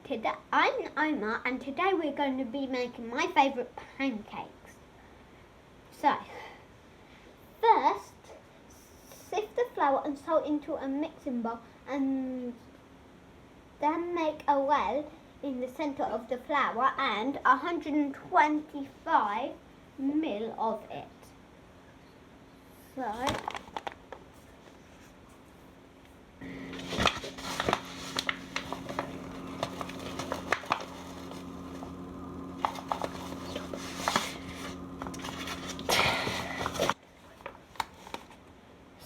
Today, I'm Omar, and today we're going to be making my favourite pancakes. So, first, sift the flour and salt into a mixing bowl, and then make a well in the centre of the flour and 125 ml of it.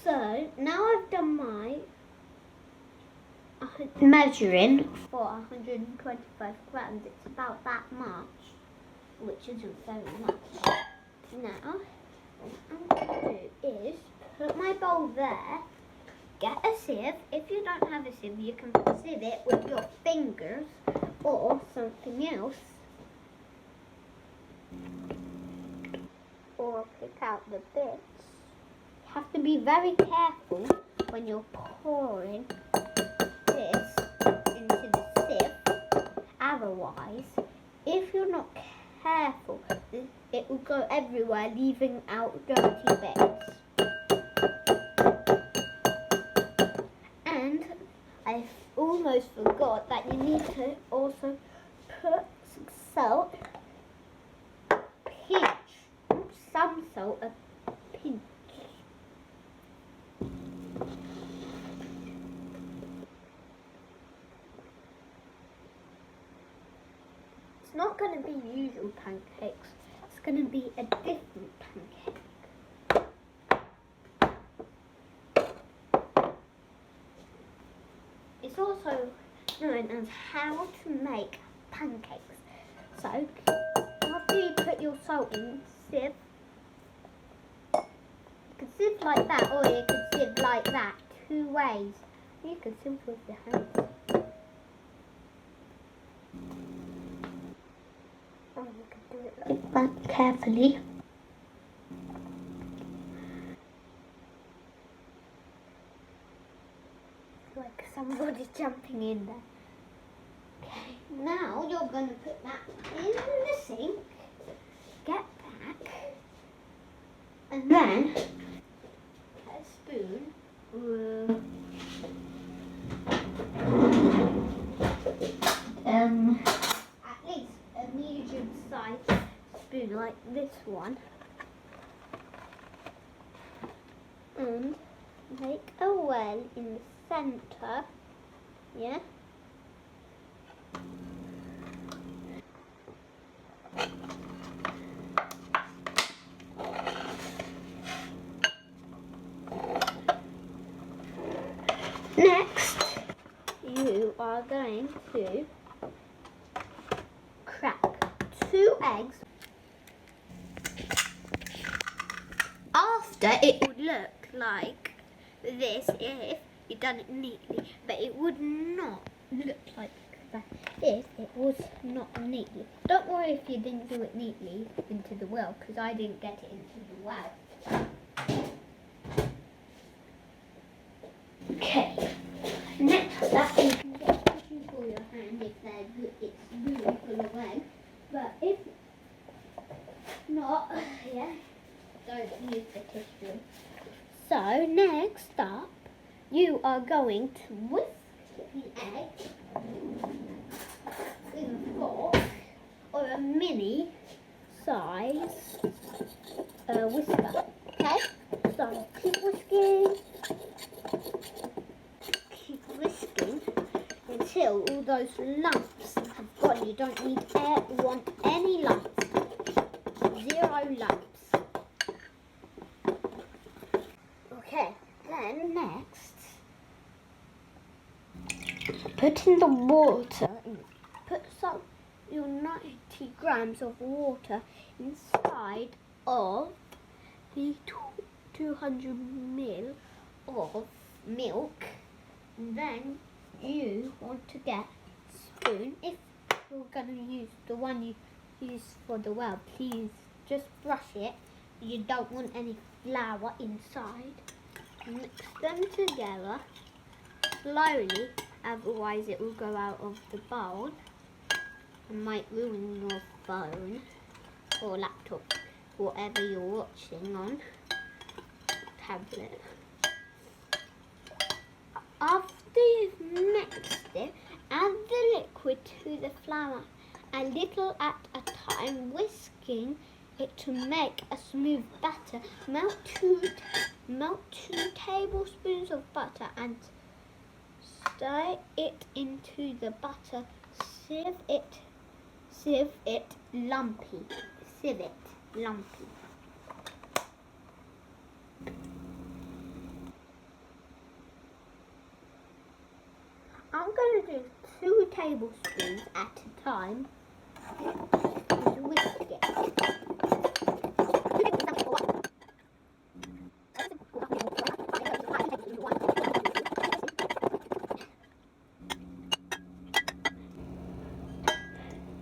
So now I've done my measuring for 125 grams. It's about that much, which isn't very much. Now, what I'm going to do is put my bowl there, get a sieve. If you don't have a sieve, you can sieve it with your fingers or something else. Or pick out the bits. You have to be very careful when you're pouring this into the sieve. Otherwise, if you're not careful, it will go everywhere, leaving out dirty bits. And I almost forgot that you need to also put some salt, some salt, a pinch. It's not going to be usual pancakes. It's going to be a different pancake. It's also known as how to make pancakes. So, after you put your salt in, sieve. You can sieve like that, or you can sieve like that. Two ways. You can sieve with your hands. Or you can do it like that carefully. Like somebody jumping in there. Okay, now you're going to put that in the sink, get back, and then get a spoon, at least a medium sized spoon like this one, and make a well in the centre, yeah? Next, you are going to crack 2 eggs. After, it would look like this if you done it neatly, but it would not look like that if it was not neatly. Don't worry if you didn't do it neatly into the well, because I didn't get it into the well. Okay, next up you can get tissue for your hand if it's really full of eggs, but if not, yeah, don't use the tissue. So next up, you are going to whisk the egg with a fork or a mini size whisker. Okay, so keep whisking until all those lumps have gone. You don't want any lumps. 0 lumps. Okay, then next, put in the water. Put your 90 grams of water inside of the 200 ml of milk. And then you want to get a spoon. If you're going to use the one you use for the well, please just brush it. You don't want any flour inside. Mix them together slowly otherwise it will go out of the bowl and might ruin your phone or laptop, whatever you're watching on, tablet. After you've mixed it, add the liquid to the flour, a little at a time, whisking it to make a smooth batter. Melt 2 tablespoons of butter and stir it into the butter. Sieve it lumpy. I'm going to do 2 tablespoons at a time. And whisk it.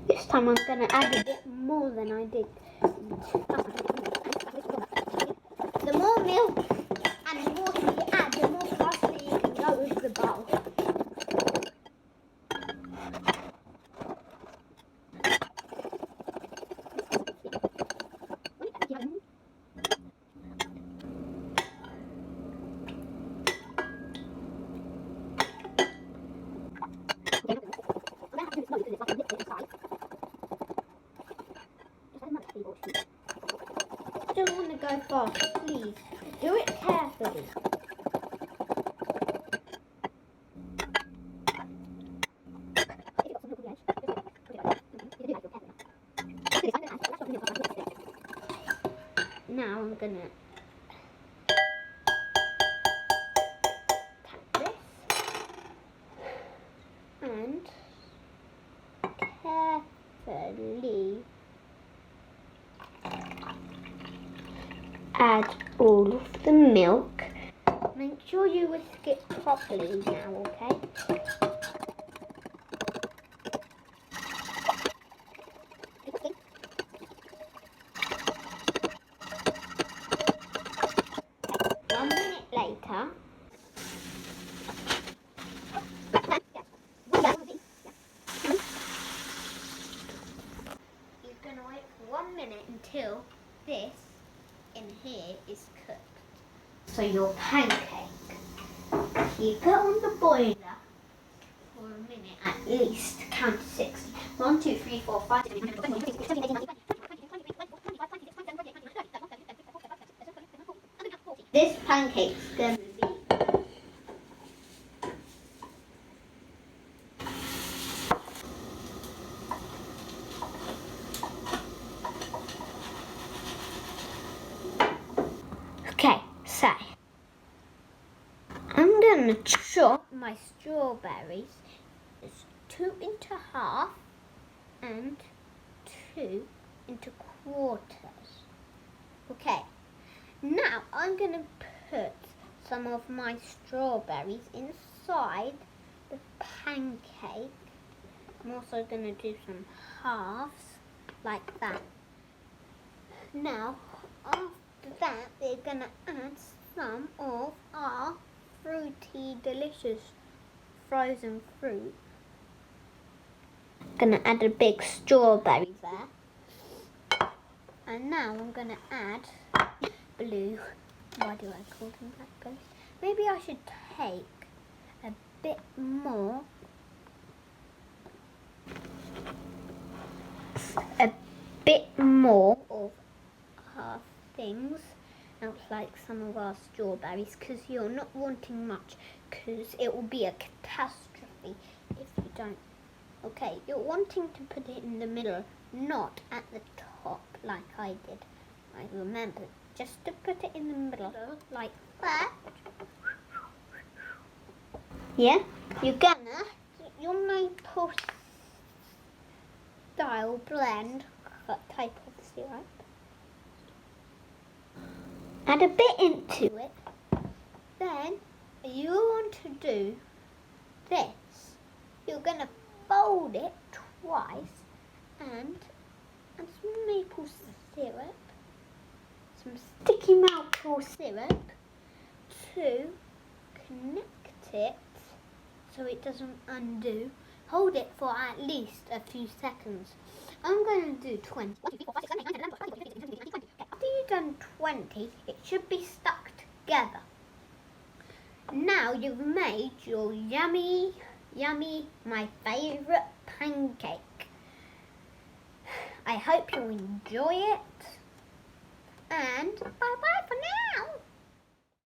This time I'm going to add a bit more than I did. The more milk and water you add, the more faster you can go with the bowl. Don't want to go fast, please. Do it carefully. Now I'm gonna tap this and carefully add all of the milk. Make sure you whisk it properly now, okay? 1 minute later, you're going to wait for 1 minute until this in here is cooked. So your pancake, keep it on the boiler for a minute at least. Count to 60. 1, 2, 3, 4, 5, 6, 7, 8, 9, 10, 11, 12, 13, 14, 15, 16, 17, 18, 19, 20, 21, 22, 23, 24, 25, 26, 27, 28, 29, 30, 31, 32, 33, 34, 35, 36, 37, 38, 39, 40. This pancake's going to be okay, so I'm going to chop my strawberries 2 into half and 2 into quarters. Okay, now I'm going to put some of my strawberries inside the pancake. I'm also going to do some halves like that. Now, after that, we're going to add some of our fruity, delicious frozen fruit. Going to add a big strawberry there. And now I'm going to add blue. Why do I call them blackberries? Maybe I should take a bit more. A bit more of our things. Out like some of our strawberries, because you're not wanting much, because it will be a catastrophe if you don't. Okay, you're wanting to put it in the middle, not at the top like I did. I remember just to put it in the middle like that. Yeah, your maple style blend type of syrup. Add a bit into it. Then you want to do this. You're going to fold it twice and add some maple syrup, some sticky maple syrup to connect it so it doesn't undo. Hold it for at least a few seconds. I'm going to do 20. After you've done 20, it should be stuck together. Now you've made your yummy, my favourite pancake. I hope you enjoy it. And bye-bye for now.